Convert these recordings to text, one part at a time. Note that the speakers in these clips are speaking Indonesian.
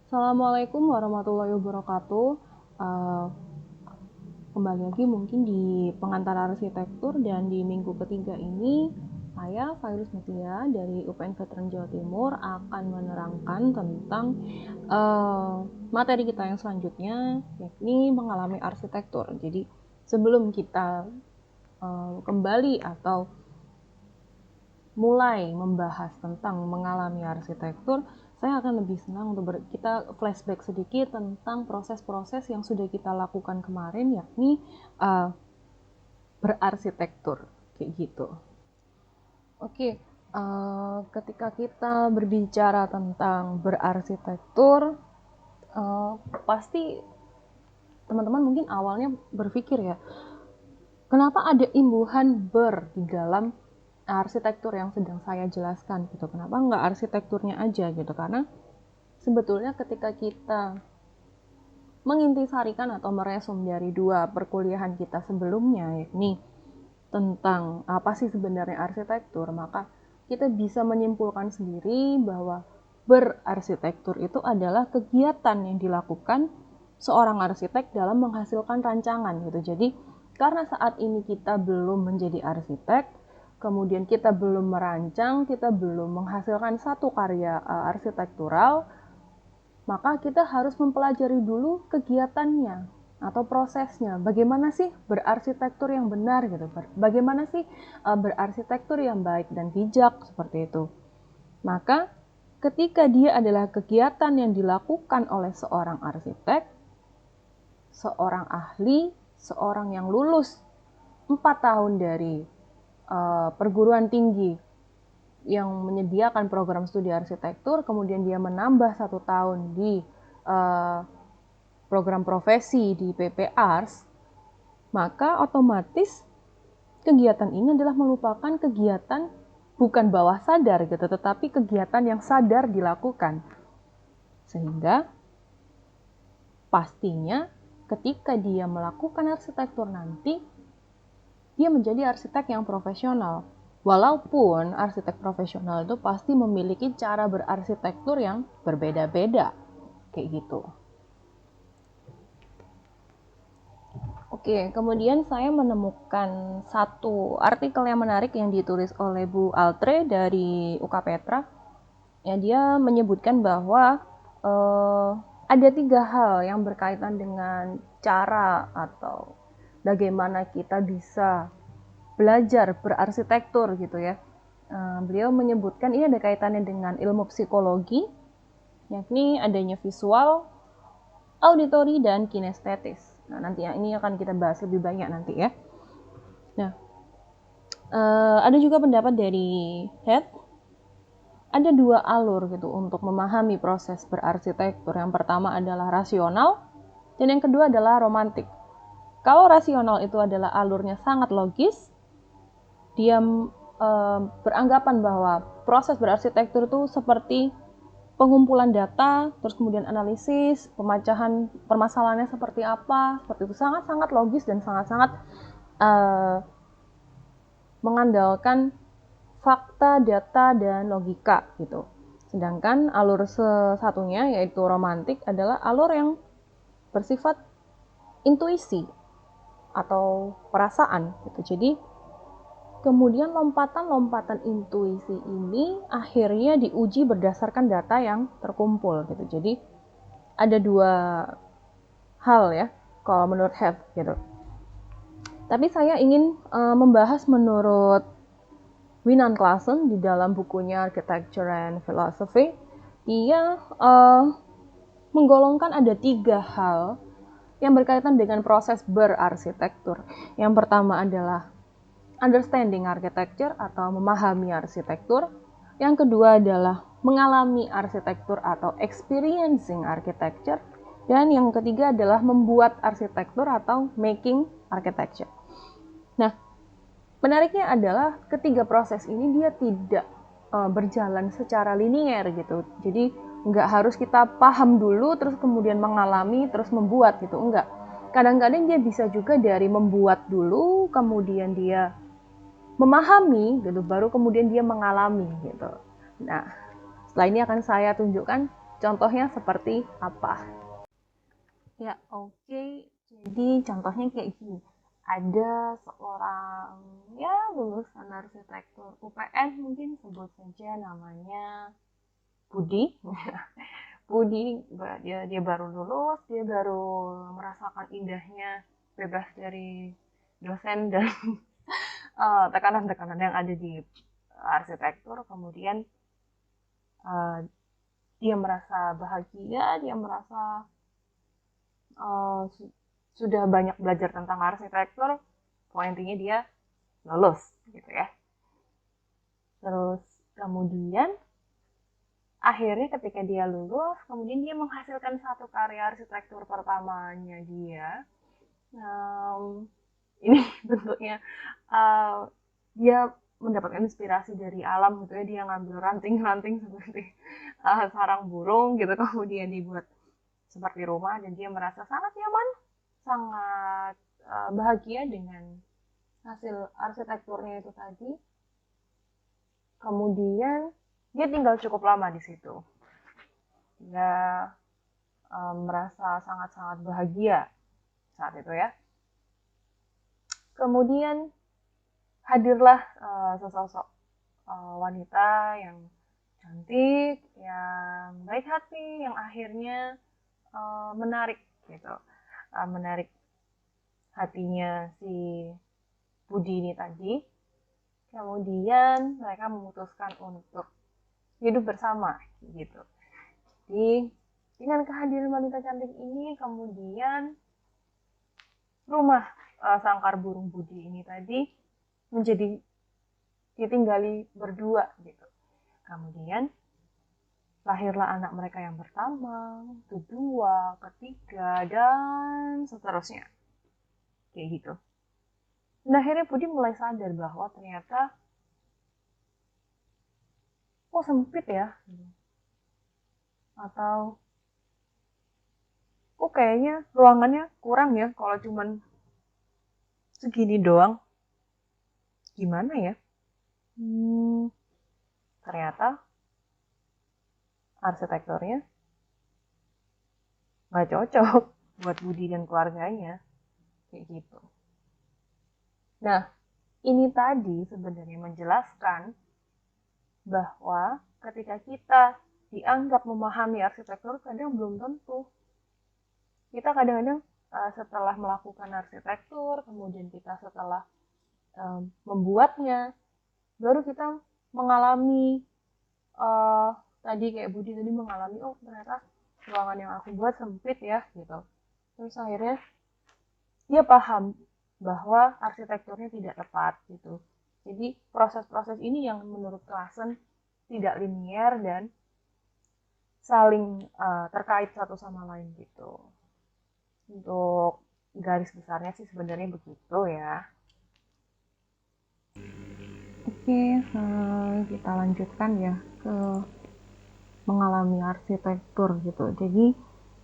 Assalamualaikum warahmatullahi wabarakatuh. Eh, Kembali lagi mungkin di pengantar arsitektur, dan di minggu ketiga ini saya Fairuz Mutia dari UPN Veteran Jawa Timur akan menerangkan tentang materi kita yang selanjutnya, yakni mengalami arsitektur. Jadi sebelum kita kembali atau mulai membahas tentang mengalami arsitektur, saya akan lebih senang untuk kita flashback sedikit tentang proses-proses yang sudah kita lakukan kemarin, yakni berarsitektur, kayak gitu. Oke, ketika kita berbicara tentang berarsitektur, pasti teman-teman mungkin awalnya berpikir ya, kenapa ada imbuhan ber di dalam arsitektur yang sedang saya jelaskan gitu, kenapa nggak arsitekturnya aja gitu. Karena sebetulnya ketika kita mengintisarikan atau meresum dari dua perkuliahan kita sebelumnya, yakni tentang apa sih sebenarnya arsitektur, maka kita bisa menyimpulkan sendiri bahwa berarsitektur itu adalah kegiatan yang dilakukan seorang arsitek dalam menghasilkan rancangan gitu. Jadi karena saat ini kita belum menjadi arsitek, kemudian kita belum merancang, kita belum menghasilkan satu karya arsitektural, maka kita harus mempelajari dulu kegiatannya atau prosesnya. Bagaimana sih berarsitektur yang benar gitu? Bagaimana sih berarsitektur yang baik dan bijak seperti itu? Maka ketika dia adalah kegiatan yang dilakukan oleh seorang arsitek, seorang ahli, seorang yang lulus 4 tahun dari perguruan tinggi yang menyediakan program studi arsitektur, kemudian dia menambah 1 tahun di program profesi di PP Ars, maka otomatis kegiatan ini adalah merupakan kegiatan bukan bawah sadar gitu, tetapi kegiatan yang sadar dilakukan. Sehingga pastinya ketika dia melakukan arsitektur nanti, dia menjadi arsitek yang profesional. Walaupun arsitek profesional itu pasti memiliki cara berarsitektur yang berbeda-beda, kayak gitu. Oke, kemudian saya menemukan satu artikel yang menarik yang ditulis oleh Bu Altre dari UK Petra. Ya, dia menyebutkan bahwa ada 3 hal yang berkaitan dengan cara atau bagaimana kita bisa belajar berarsitektur gitu ya. Beliau menyebutkan ini ada kaitannya dengan ilmu psikologi, yakni adanya visual, auditory, dan kinestetis. Nah, nanti yang ini akan kita bahas lebih banyak nanti ya. Nah, ada juga pendapat dari Head, ada 2 alur gitu untuk memahami proses berarsitektur. Yang pertama adalah rasional, dan yang kedua adalah romantik. Kalau rasional itu adalah alurnya sangat logis, dia beranggapan bahwa proses berarsitektur itu seperti pengumpulan data, terus kemudian analisis, pemecahan permasalahannya seperti apa, seperti itu, sangat-sangat logis dan sangat-sangat mengandalkan fakta, data, dan logika gitu. Sedangkan alur satunya yaitu romantik adalah alur yang bersifat intuisi atau perasaan gitu. Jadi kemudian lompatan-lompatan intuisi ini akhirnya diuji berdasarkan data yang terkumpul gitu. Jadi ada 2 hal ya kalau menurut Heath gitu. Tapi saya ingin membahas menurut Winan Claassen di dalam bukunya Architecture and Philosophy. Dia menggolongkan ada 3 hal yang berkaitan dengan proses berarsitektur. Yang pertama adalah understanding architecture atau memahami arsitektur. Yang kedua adalah mengalami arsitektur atau experiencing architecture. Dan yang ketiga adalah membuat arsitektur atau making architecture. Nah, menariknya adalah ketiga proses ini dia tidak berjalan secara linier gitu. Jadi nggak harus kita paham dulu terus kemudian mengalami terus membuat gitu, enggak. Kadang-kadang dia bisa juga dari membuat dulu kemudian dia memahami gitu, baru kemudian dia mengalami gitu. Nah, setelah ini akan saya tunjukkan Contohnya seperti apa? Ya, oke. Jadi contohnya kayak gini. Ada seorang ya lulusan arsitektur UPN, mungkin sebut saja namanya Budi. Budi, dia baru lulus, dia baru merasakan indahnya bebas dari dosen dan tekanan-tekanan yang ada di arsitektur. Kemudian uh, dia merasa bahagia, dia merasa uh, sudah banyak belajar tentang arsitektur. Intinya dia lulus gitu ya. Terus kemudian akhirnya ketika dia lulus, kemudian dia menghasilkan satu karya arsitektur pertamanya dia. Ini bentuknya dia mendapatkan inspirasi dari alam gitu ya, dia ngambil ranting-ranting seperti sarang burung gitu, kemudian dibuat seperti rumah, dan dia merasa sangat nyaman, sangat bahagia dengan hasil arsitekturnya itu tadi. Kemudian dia tinggal cukup lama di situ, dia merasa sangat-sangat bahagia saat itu ya. Kemudian hadirlah sesosok wanita yang cantik, yang baik hati, yang akhirnya menarik gitu, menarik hatinya si Budi ini tadi. Kemudian mereka memutuskan untuk hidup bersama gitu. Jadi dengan kehadiran wanita cantik ini, kemudian rumah sangkar burung Budi ini tadi menjadi ditinggali berdua gitu. Kemudian lahirlah anak mereka yang pertama, kedua, ketiga, dan seterusnya. Kayak gitu. Dan akhirnya Budi mulai sadar bahwa ternyata kok sempit ya, atau kok kayaknya ruangannya kurang ya kalau cuman segini doang. Gimana ya? Ternyata arsitekturnya nggak cocok buat Budi dan keluarganya. Kayak gitu. Nah, ini tadi sebenarnya menjelaskan bahwa ketika kita dianggap memahami arsitektur, kadang belum tentu. Kita kadang-kadang setelah melakukan arsitektur, kemudian kita setelah membuatnya, baru kita mengalami tadi kayak Budi tadi mengalami, oh ternyata ruangan yang aku buat sempit ya gitu. Terus akhirnya dia paham bahwa arsitekturnya tidak tepat gitu. Jadi proses-proses ini yang menurut Claassen tidak linier dan saling terkait satu sama lain gitu. Untuk garis besarnya sih sebenarnya begitu ya. Oke, kita lanjutkan ya ke mengalami arsitektur gitu. Jadi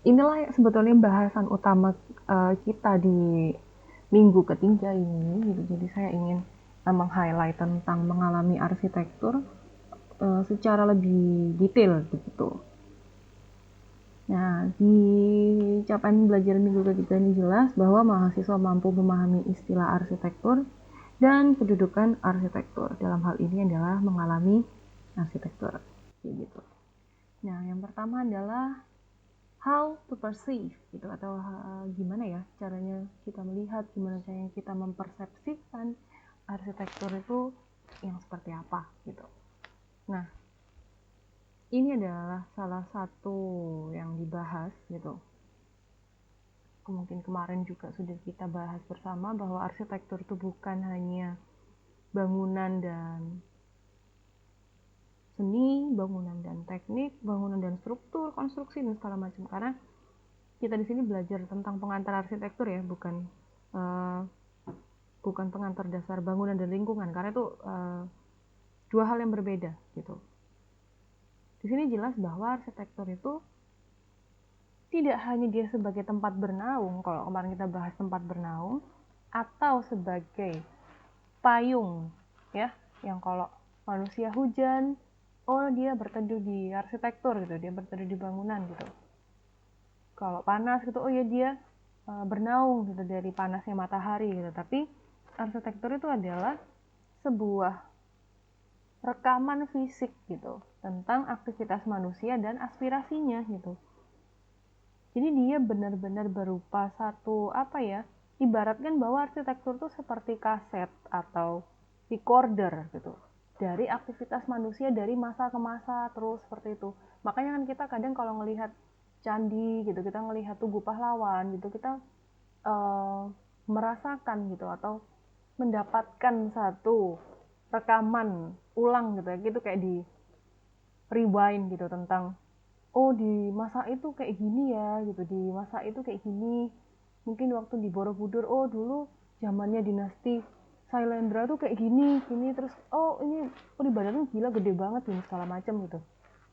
inilah sebetulnya bahasan utama kita di minggu ketiga ini gitu. Jadi saya ingin meng-highlight tentang mengalami arsitektur secara lebih detail begitu. Nah, di capaian belajar minggu ketiga ini jelas bahwa mahasiswa mampu memahami istilah arsitektur dan kedudukan arsitektur. Dalam hal ini adalah mengalami arsitektur. Gitu. Nah, yang pertama adalah how to perceive gitu, atau gimana ya caranya kita melihat, gimana caranya kita mempersepsikan arsitektur itu yang seperti apa gitu. Nah, ini adalah salah satu yang dibahas gitu. Mungkin kemarin juga sudah kita bahas bersama bahwa arsitektur itu bukan hanya bangunan dan seni, bangunan dan teknik, bangunan dan struktur, konstruksi dan segala macam. Karena kita di sini belajar tentang pengantar arsitektur ya, bukan pengantar dasar bangunan dan lingkungan, karena itu dua hal yang berbeda gitu. Di sini jelas bahwa arsitektur itu tidak hanya dia sebagai tempat bernaung, kalau kemarin kita bahas tempat bernaung, atau sebagai payung ya, yang kalau manusia hujan oh dia berteduh di arsitektur gitu, dia berteduh di bangunan gitu. Kalau panas gitu, oh ya dia bernaung gitu dari panasnya matahari gitu. Tapi arsitektur itu adalah sebuah rekaman fisik gitu tentang aktivitas manusia dan aspirasinya gitu. Jadi dia benar-benar berupa satu apa ya? Ibaratkan bahwa arsitektur itu seperti kaset atau recorder gitu. Dari aktivitas manusia dari masa ke masa terus seperti itu. Makanya kan kita kadang kalau ngelihat candi gitu, kita ngelihat tugu pahlawan gitu, kita eh, merasakan gitu atau mendapatkan satu rekaman ulang gitu ya, gitu kayak di rewind gitu tentang oh di masa itu kayak gini ya gitu, di masa itu kayak gini, mungkin waktu di Borobudur oh dulu zamannya dinasti Sailendra tuh kayak gini gini, terus oh ini peribadatan gila gede banget ini segala macam gitu.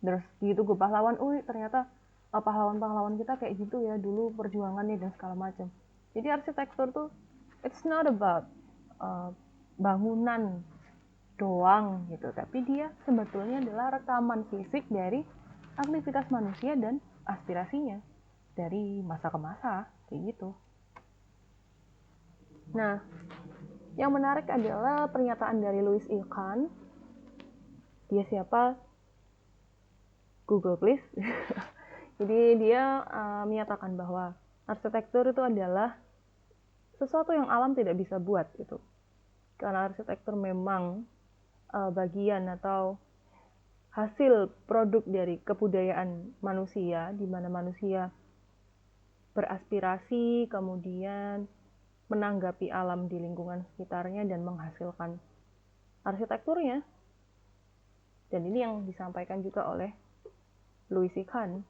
Terus gitu gue pahlawan, ternyata pahlawan-pahlawan kita kayak gitu ya dulu perjuangannya dan segala macam. Jadi arsitektur tuh it's not about uh, bangunan doang gitu, tapi dia sebetulnya adalah rekaman fisik dari aktivitas manusia dan aspirasinya dari masa ke masa kayak gitu. Nah, yang menarik adalah pernyataan dari Louis E. Kahn. Dia siapa? Google please. Jadi dia menyatakan bahwa arsitektur itu adalah sesuatu yang alam tidak bisa buat gitu. Karena arsitektur memang bagian atau hasil produk dari kebudayaan manusia, di mana manusia beraspirasi, kemudian menanggapi alam di lingkungan sekitarnya dan menghasilkan arsitekturnya. Dan ini yang disampaikan juga oleh Louis C. Kahn.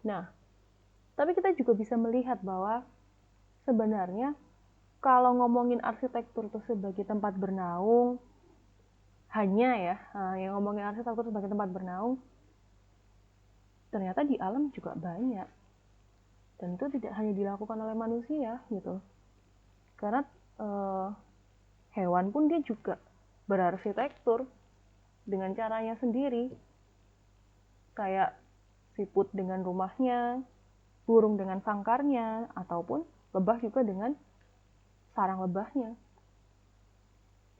Nah, tapi kita juga bisa melihat bahwa sebenarnya kalau ngomongin arsitektur itu sebagai tempat bernaung, hanya ya, yang ngomongin arsitektur sebagai tempat bernaung, ternyata di alam juga banyak. Dan itu tidak hanya dilakukan oleh manusia gitu. Karena eh, hewan pun dia juga berarsitektur dengan caranya sendiri. Kayak siput dengan rumahnya, burung dengan sangkarnya, ataupun lebah juga dengan sarang lebahnya.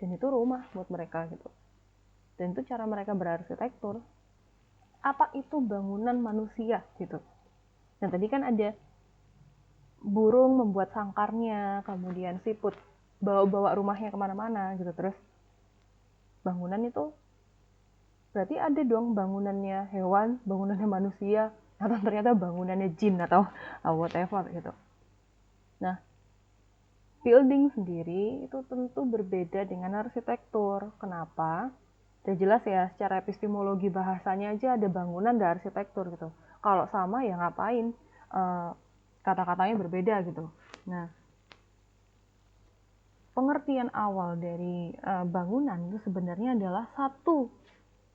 Dan itu rumah buat mereka gitu. Dan itu cara mereka berarsitektur. Apa itu bangunan manusia gitu. Dan tadi kan ada burung membuat sangkarnya, kemudian siput bawa-bawa rumahnya kemana-mana gitu. Terus bangunan itu berarti ada dong bangunannya hewan, bangunannya manusia, atau ternyata bangunannya jin atau whatever gitu. Nah, building sendiri itu tentu berbeda dengan arsitektur. Kenapa? Udah jelas ya, secara epistemologi bahasanya aja ada bangunan dan arsitektur gitu. Kalau sama ya ngapain kata-katanya berbeda gitu. Nah, pengertian awal dari bangunan itu sebenarnya adalah satu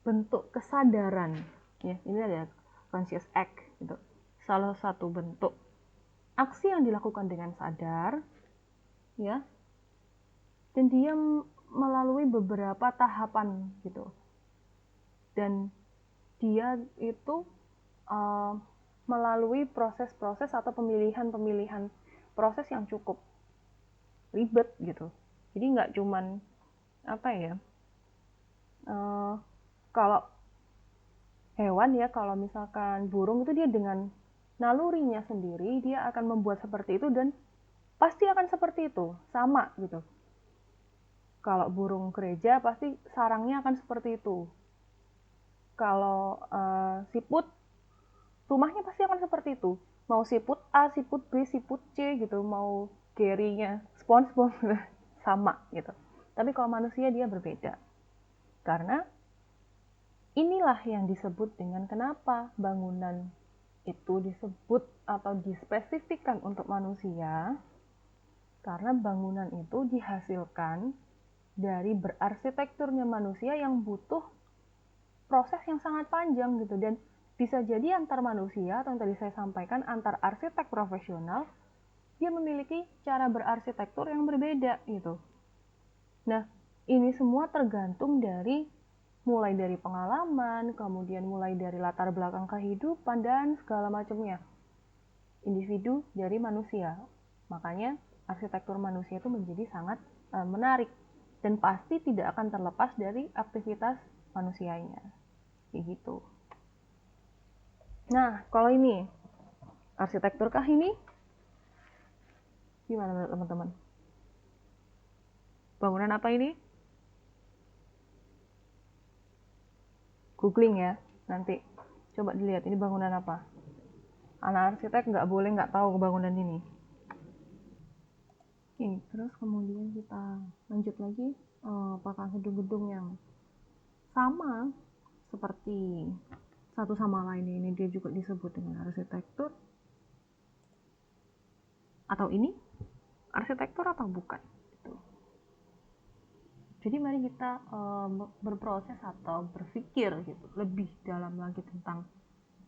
bentuk kesadaran. Ya, ini ada conscious act gitu. Salah satu bentuk aksi yang dilakukan dengan sadar, ya, dan dia melalui beberapa tahapan gitu. Dan dia itu uh, melalui proses-proses atau pemilihan-pemilihan proses yang cukup ribet gitu. Jadi nggak cuman apa ya, uh, kalau hewan ya, kalau misalkan burung itu dia dengan nalurinya sendiri dia akan membuat seperti itu dan pasti akan seperti itu, sama gitu. Kalau burung gereja pasti sarangnya akan seperti itu. Kalau siput rumahnya pasti akan seperti itu. Mau siput A, siput B, siput C gitu, mau Gary-nya SpongeBob sama gitu. Tapi kalau manusia dia berbeda. Karena inilah yang disebut dengan kenapa bangunan itu disebut atau dispesifikkan untuk manusia, karena bangunan itu dihasilkan dari berarsitekturnya manusia yang butuh proses yang sangat panjang gitu, dan bisa jadi antar manusia atau yang tadi saya sampaikan antar arsitek profesional dia memiliki cara berarsitektur yang berbeda gitu. Nah, Ini semua tergantung dari mulai dari pengalaman, kemudian mulai dari latar belakang kehidupan dan segala macamnya. Individu dari manusia. Makanya arsitektur manusia itu menjadi sangat menarik dan pasti tidak akan terlepas dari aktivitas manusianya. Kayak gitu. Nah, kalau ini arsitektur kah ini? Gimana menurut teman-teman? Bangunan apa ini? Googling ya, nanti. Coba dilihat ini bangunan apa. Anak arsitek nggak boleh nggak tahu bangunan ini. Oke, terus kemudian kita lanjut lagi. Apakah gedung-gedung yang sama seperti satu sama lain ini dia juga disebut dengan arsitektur? Atau ini arsitektur atau bukan? Gitu. Jadi mari kita berproses atau berpikir gitu lebih dalam lagi tentang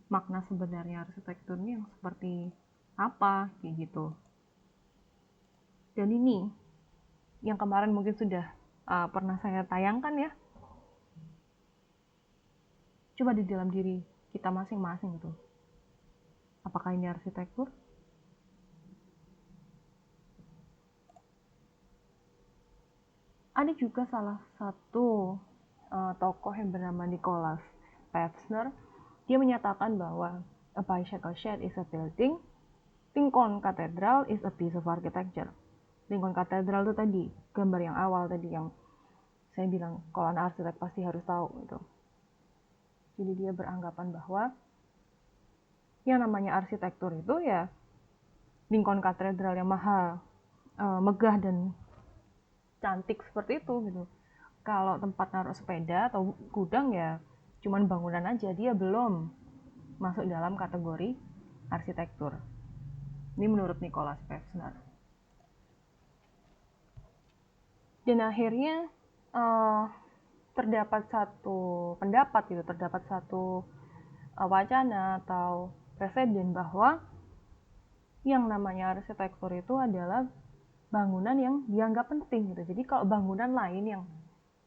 makna sebenarnya arsitektur ini yang seperti apa kayak gitu. Dan ini yang kemarin mungkin sudah pernah saya tayangkan ya. Coba di dalam diri kita masing-masing gitu. Apakah ini arsitektur? Ada juga salah satu tokoh yang bernama Nicholas Pevsner. Dia menyatakan bahwa a bicycle shed is a building, Lincoln Cathedral is a piece of architecture. Lincoln Cathedral itu tadi gambar yang awal tadi yang saya bilang kalau anak arsitek pasti harus tahu gitu. Jadi dia beranggapan bahwa yang namanya arsitektur itu ya Lincoln Cathedral yang maha megah dan cantik seperti itu gitu. Kalau tempat naruh sepeda atau gudang ya cuman bangunan aja, dia belum masuk dalam kategori arsitektur. Ini menurut Nicholas Pevsner. Dan akhirnya terdapat satu pendapat gitu, terdapat satu wacana atau presiden bahwa yang namanya arsitektur itu adalah bangunan yang dianggap penting gitu. Jadi kalau bangunan lain yang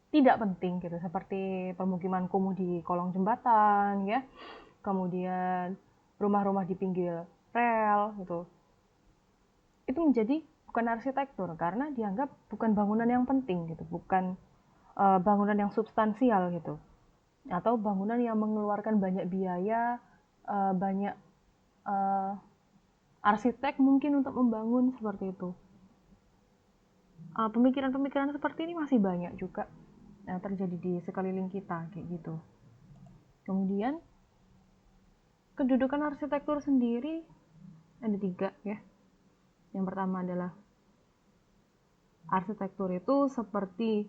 tidak penting gitu, seperti permukiman kumuh di kolong jembatan ya, kemudian rumah-rumah di pinggir rel gitu, itu menjadi bukan arsitektur karena dianggap bukan bangunan yang penting gitu, bukan bangunan yang substansial gitu, atau bangunan yang mengeluarkan banyak biaya, banyak uh, arsitek mungkin untuk membangun seperti itu. Pemikiran-pemikiran seperti ini masih banyak juga terjadi di sekeliling kita kayak gitu. Kemudian kedudukan arsitektur sendiri ada 3 ya. Yang pertama adalah arsitektur itu seperti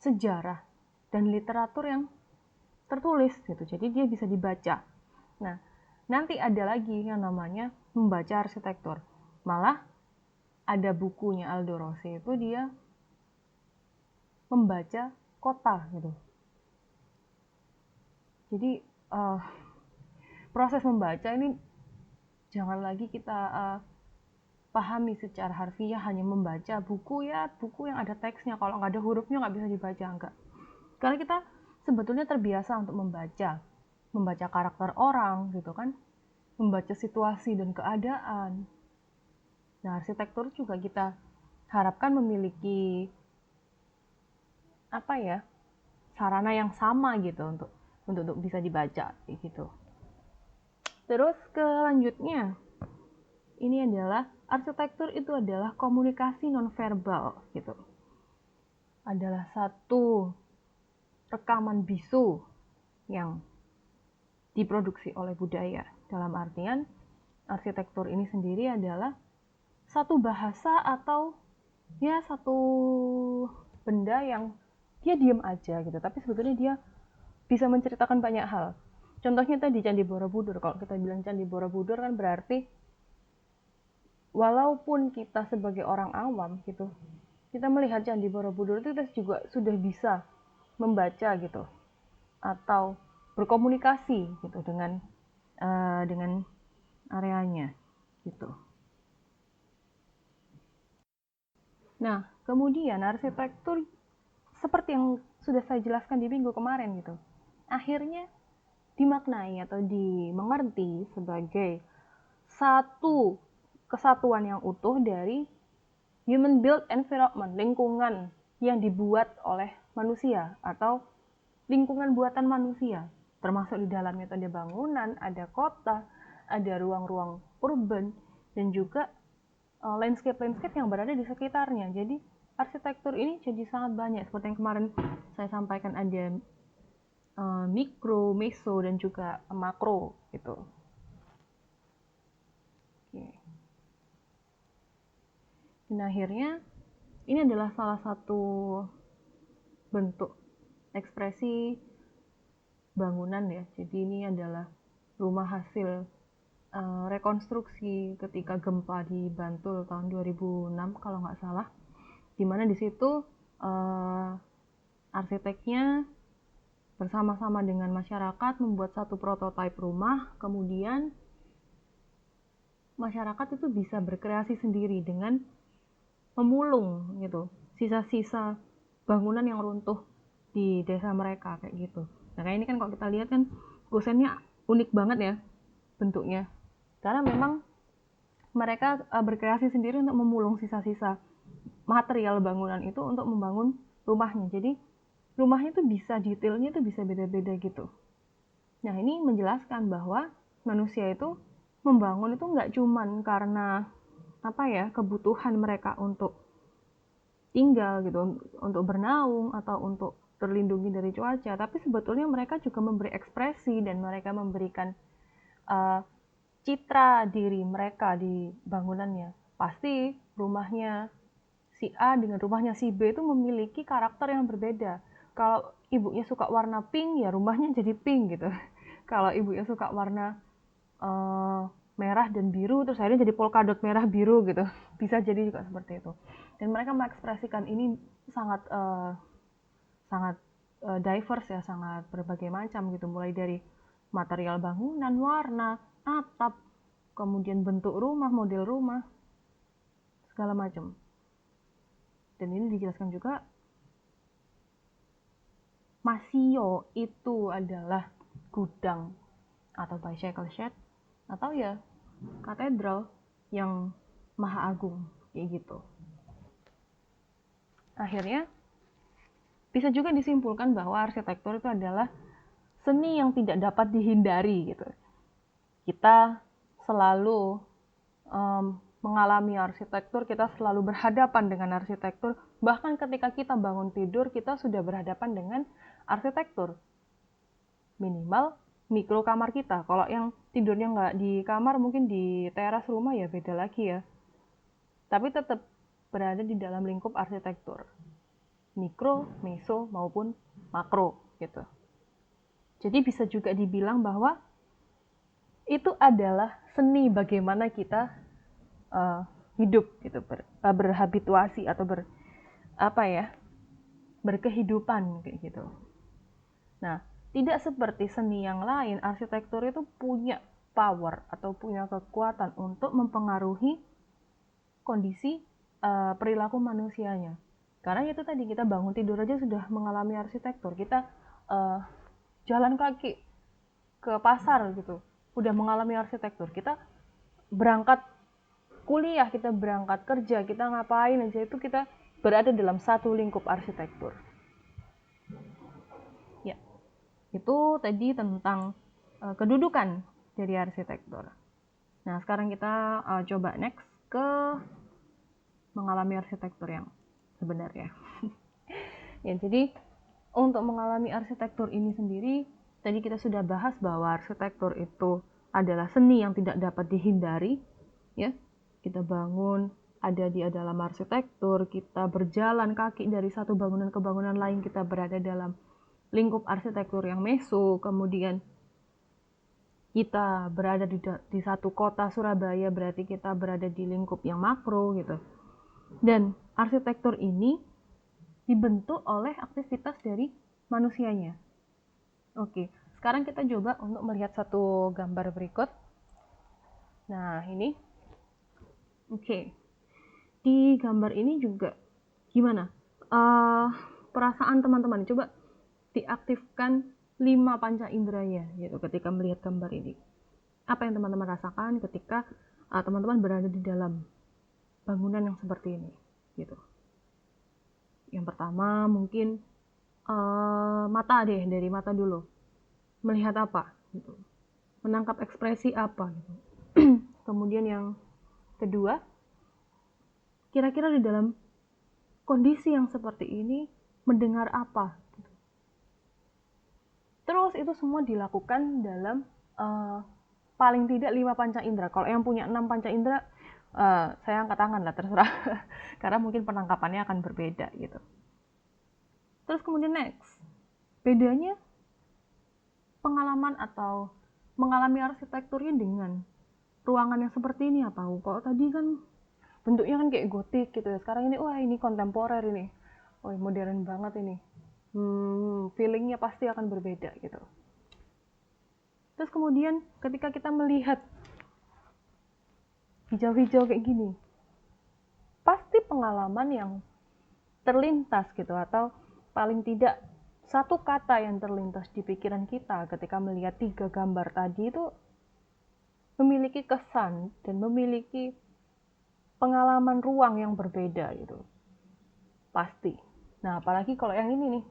sejarah dan literatur yang tertulis gitu. Jadi dia bisa dibaca. Nah, nanti ada lagi yang namanya membaca arsitektur. Malah ada bukunya Aldo Rossi itu dia membaca kota gitu. Jadi proses membaca ini jangan lagi kita pahami secara harfiah hanya membaca buku ya, buku yang ada teksnya. Kalau nggak ada hurufnya nggak bisa dibaca, enggak. Karena kita sebetulnya terbiasa untuk membaca karakter orang gitu kan, membaca situasi dan keadaan. Nah, arsitektur juga kita harapkan memiliki apa ya, sarana yang sama gitu untuk bisa dibaca gitu. Terus kelanjutnya, ini adalah arsitektur itu adalah komunikasi nonverbal gitu. Adalah satu rekaman bisu yang diproduksi oleh budaya. Dalam artian arsitektur ini sendiri adalah satu bahasa atau ya satu benda yang dia diam aja gitu, tapi sebetulnya dia bisa menceritakan banyak hal. Contohnya tadi Candi Borobudur. Kalau kita bilang Candi Borobudur kan berarti walaupun kita sebagai orang awam gitu, kita melihat Candi Borobudur itu kita juga sudah bisa membaca gitu atau berkomunikasi gitu dengan areanya gitu. Nah, kemudian arsitektur seperti yang sudah saya jelaskan di minggu kemarin gitu, akhirnya dimaknai atau dimengerti sebagai satu kesatuan yang utuh dari human built environment, lingkungan yang dibuat oleh manusia atau lingkungan buatan manusia, termasuk di dalamnya ada bangunan, ada kota, ada ruang-ruang urban, dan juga landscape-landscape yang berada di sekitarnya. Jadi arsitektur ini jadi sangat banyak, seperti yang kemarin saya sampaikan, ada mikro, meso, dan juga makro gitu. Oke. Dan akhirnya ini adalah salah satu bentuk ekspresi bangunan ya. Jadi ini adalah rumah hasil rekonstruksi ketika gempa di Bantul tahun 2006 kalau nggak salah, dimana di situ arsiteknya bersama-sama dengan masyarakat membuat satu prototipe rumah, kemudian masyarakat itu bisa berkreasi sendiri dengan memulung gitu sisa-sisa bangunan yang runtuh di desa mereka kayak gitu. Nah kayak ini kan kalau kita lihat kan gosennya unik banget ya bentuknya, karena memang mereka berkreasi sendiri untuk memulung sisa-sisa material bangunan itu untuk membangun rumahnya. Jadi rumahnya itu bisa detailnya itu bisa beda-beda gitu. Nah ini menjelaskan bahwa manusia itu membangun itu nggak cuman karena apa ya kebutuhan mereka untuk tinggal gitu, untuk bernaung atau untuk terlindungi dari cuaca, tapi sebetulnya mereka juga memberi ekspresi dan mereka memberikan citra diri mereka di bangunannya. Pasti rumahnya si A dengan rumahnya si B itu memiliki karakter yang berbeda. Kalau ibunya suka warna pink, ya rumahnya jadi pink gitu. Kalau ibunya suka warna merah dan biru, terus akhirnya jadi polkadot merah biru gitu. Bisa jadi juga seperti itu. Dan mereka mengekspresikan ini sangat sangat diverse ya, sangat berbagai macam gitu. Mulai dari material bangunan, warna, atap, kemudian bentuk rumah, model rumah, segala macam. Dan ini dijelaskan juga Masio itu adalah gudang atau bicycle shed atau ya katedral yang maha agung kayak gitu. Akhirnya bisa juga disimpulkan bahwa arsitektur itu adalah seni yang tidak dapat dihindari gitu. Kita selalu mengalami arsitektur, kita selalu berhadapan dengan arsitektur, bahkan ketika kita bangun tidur kita sudah berhadapan dengan arsitektur. Minimal mikro kamar kita. Kalau yang tidurnya nggak di kamar, mungkin di teras rumah ya beda lagi ya. Tapi tetap berada di dalam lingkup arsitektur. Mikro, meso, maupun makro gitu. Jadi bisa juga dibilang bahwa itu adalah seni bagaimana kita hidup gitu, berhabituasi atau berkehidupan kayak gitu. Nah, tidak seperti seni yang lain, arsitektur itu punya power atau punya kekuatan untuk mempengaruhi kondisi perilaku manusianya. Karena itu tadi kita bangun tidur aja sudah mengalami arsitektur. Kita jalan kaki ke pasar gitu, udah mengalami arsitektur. Kita berangkat kuliah, kita berangkat kerja, kita ngapain aja itu kita berada dalam satu lingkup arsitektur. Ya, itu tadi tentang kedudukan dari arsitektur. Nah, sekarang kita coba next ke mengalami arsitektur yang sebenarnya. Ya, jadi untuk mengalami arsitektur ini sendiri, tadi kita sudah bahas bahwa arsitektur itu adalah seni yang tidak dapat dihindari, ya. Kita bangun, ada di dalam arsitektur, kita berjalan kaki dari satu bangunan ke bangunan lain, kita berada dalam lingkup arsitektur yang meso, kemudian kita berada di satu kota Surabaya, berarti kita berada di lingkup yang makro gitu. Dan arsitektur ini dibentuk oleh aktivitas dari manusianya. Oke, sekarang kita coba untuk melihat satu gambar berikut. Nah, ini. Oke. Di gambar ini juga gimana? perasaan teman-teman. Coba diaktifkan 5 panca inderanya gitu ketika melihat gambar ini. Apa yang teman-teman rasakan ketika teman-teman berada di dalam bangunan yang seperti ini gitu. Yang pertama mungkin mata deh, dari mata dulu. Melihat apa gitu. Menangkap ekspresi apa gitu. Kemudian yang kedua, kira-kira di dalam kondisi yang seperti ini mendengar apa gitu. Terus itu semua dilakukan dalam paling tidak 5 panca indera. Kalau yang punya 6 panca indera, saya angkat tangan lah, terserah. Karena mungkin penangkapannya akan berbeda gitu. Terus kemudian next, bedanya pengalaman atau mengalami arsitekturnya dengan ruangan yang seperti ini apa? Kalau tadi kan bentuknya kan kayak gotik gitu ya. Sekarang ini wah ini kontemporer ini. Wah modern banget ini. Feelingnya pasti akan berbeda gitu. Terus kemudian ketika kita melihat hijau-hijau kayak gini, pasti pengalaman yang terlintas gitu, atau paling tidak satu kata yang terlintas di pikiran kita ketika melihat 3 gambar tadi itu memiliki kesan dan memiliki pengalaman ruang yang berbeda gitu. Pasti. Nah, apalagi kalau yang ini nih.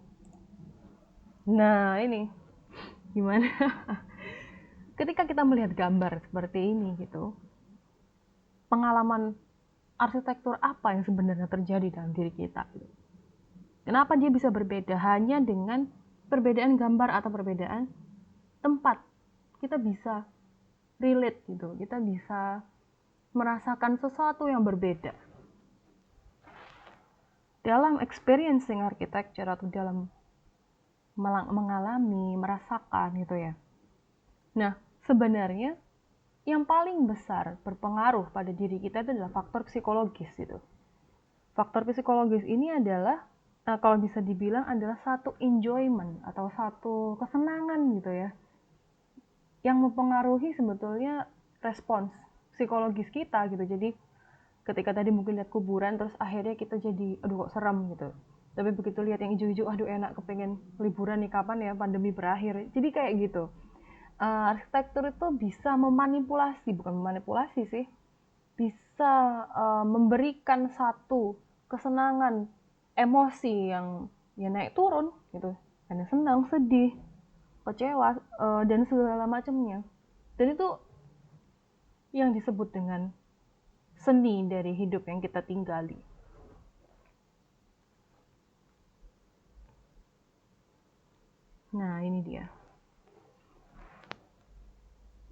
Nah, ini gimana? Ketika kita melihat gambar seperti ini gitu, pengalaman arsitektur apa yang sebenarnya terjadi dalam diri kita gitu. Kenapa dia bisa berbeda hanya dengan perbedaan gambar atau perbedaan tempat? Kita bisa relate gitu, kita bisa merasakan sesuatu yang berbeda dalam experiencing architecture atau dalam mengalami, merasakan gitu ya. Nah, sebenarnya yang paling besar berpengaruh pada diri kita itu adalah faktor psikologis gitu. Faktor psikologis ini adalah kalau bisa dibilang adalah satu enjoyment atau satu kesenangan gitu ya, yang mempengaruhi sebetulnya respons psikologis kita gitu. Jadi ketika tadi mungkin lihat kuburan terus akhirnya kita jadi aduh kok serem gitu, tapi begitu lihat yang hijau-hijau aduh enak, kepengen liburan nih kapan ya pandemi berakhir. Jadi kayak gitu. Arsitektur itu bisa memanipulasi, bukan memanipulasi sih, bisa memberikan satu kesenangan, emosi yang ya naik turun gitu, ada senang, sedih, kecewa, dan segala macamnya. Dan itu yang disebut dengan seni dari hidup yang kita tinggali. Nah, ini dia.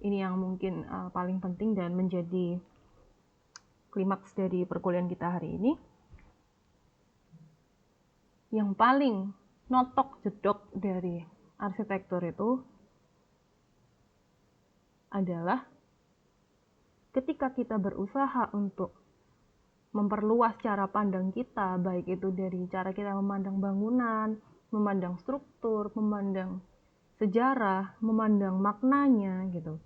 Ini yang mungkin paling penting dan menjadi klimaks dari perkuliahan kita hari ini. Yang paling notok jedok dari arsitektur itu adalah ketika kita berusaha untuk memperluas cara pandang kita, baik itu dari cara kita memandang bangunan, memandang struktur, memandang sejarah, memandang maknanya gitu.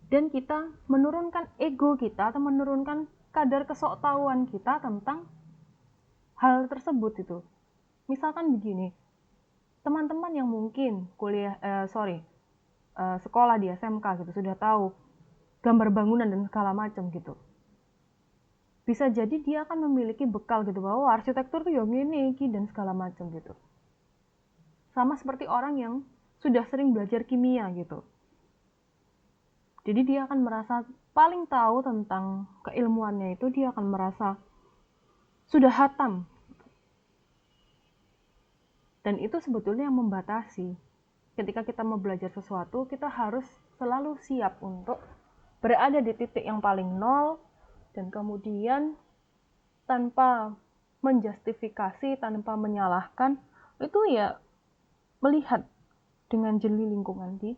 Dan kita menurunkan ego kita atau menurunkan kadar kesoktahuan kita tentang hal tersebut itu. Misalkan begini, teman-teman yang mungkin sekolah di SMK gitu sudah tahu gambar bangunan dan segala macam gitu. Bisa jadi dia akan memiliki bekal gitu bahwa arsitektur tuh yang ini dan segala macam gitu. Sama seperti orang yang sudah sering belajar kimia gitu. Jadi dia akan merasa paling tahu tentang keilmuannya itu, dia akan merasa sudah hatam. Dan itu sebetulnya yang membatasi. Ketika kita mau belajar sesuatu, kita harus selalu siap untuk berada di titik yang paling nol, dan kemudian tanpa menjustifikasi, tanpa menyalahkan, itu ya melihat dengan jeli lingkungan di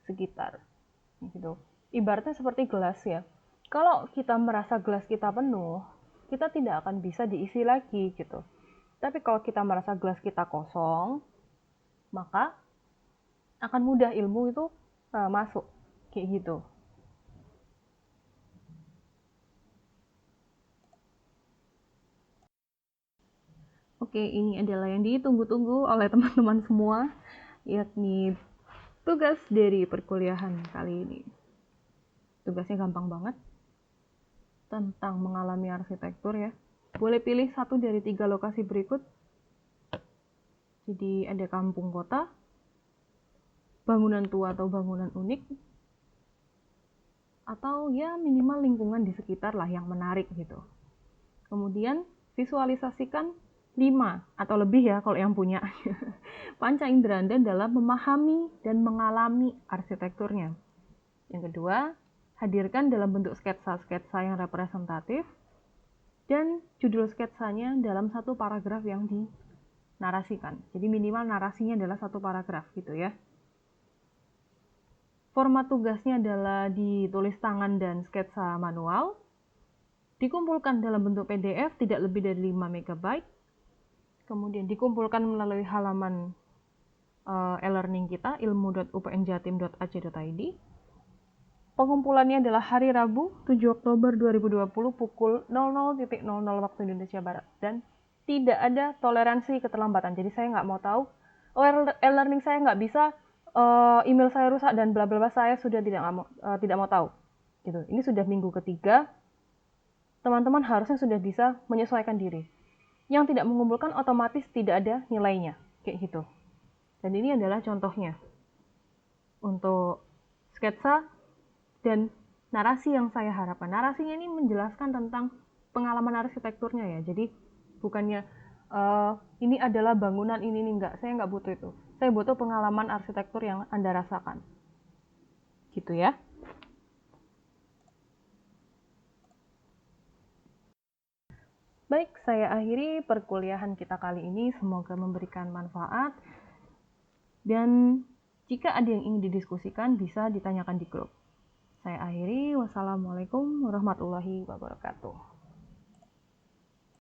sekitar. Gitu. Ibaratnya seperti gelas ya. Kalau kita merasa gelas kita penuh, kita tidak akan bisa diisi lagi gitu. Tapi kalau kita merasa gelas kita kosong, maka akan mudah ilmu itu masuk kayak gitu. Oke, ini adalah yang ditunggu-tunggu oleh teman-teman semua, yakni tugas dari perkuliahan kali ini. Tugasnya gampang banget, tentang mengalami arsitektur ya. Boleh pilih satu dari 3 lokasi berikut. Jadi ada kampung kota, bangunan tua atau bangunan unik, atau ya minimal lingkungan di sekitar lah yang menarik gitu. Kemudian visualisasikan 5 atau lebih ya kalau yang punya panca indera Anda dalam memahami dan mengalami arsitekturnya. Yang kedua, hadirkan dalam bentuk sketsa-sketsa yang representatif dan judul sketsanya dalam satu paragraf yang dinarasikan. Jadi minimal narasinya adalah satu paragraf gitu ya. Format tugasnya adalah ditulis tangan dan sketsa manual. Dikumpulkan dalam bentuk PDF tidak lebih dari 5 MB. Kemudian dikumpulkan melalui halaman e-learning kita ilmu.upnjatim.ac.id. Pengumpulannya adalah hari Rabu 7 Oktober 2020 pukul 00.00 waktu Indonesia Barat. Dan tidak ada toleransi keterlambatan. Jadi saya nggak mau tahu, e-learning saya nggak bisa, email saya rusak dan bla bla bla, saya sudah tidak mau tahu. Gitu. Ini sudah minggu ketiga. Teman-teman harusnya sudah bisa menyesuaikan diri. Yang tidak mengumpulkan otomatis tidak ada nilainya, kayak gitu. Dan ini adalah contohnya untuk sketsa dan narasi yang saya harapkan. Narasinya ini menjelaskan tentang pengalaman arsitekturnya ya. Jadi bukannya ini adalah bangunan ini enggak. Saya nggak butuh itu. Saya butuh pengalaman arsitektur yang Anda rasakan. Gitu ya. Baik, saya akhiri perkuliahan kita kali ini. Semoga memberikan manfaat. Dan jika ada yang ingin didiskusikan, bisa ditanyakan di grup. Saya akhiri. Wassalamualaikum warahmatullahi wabarakatuh.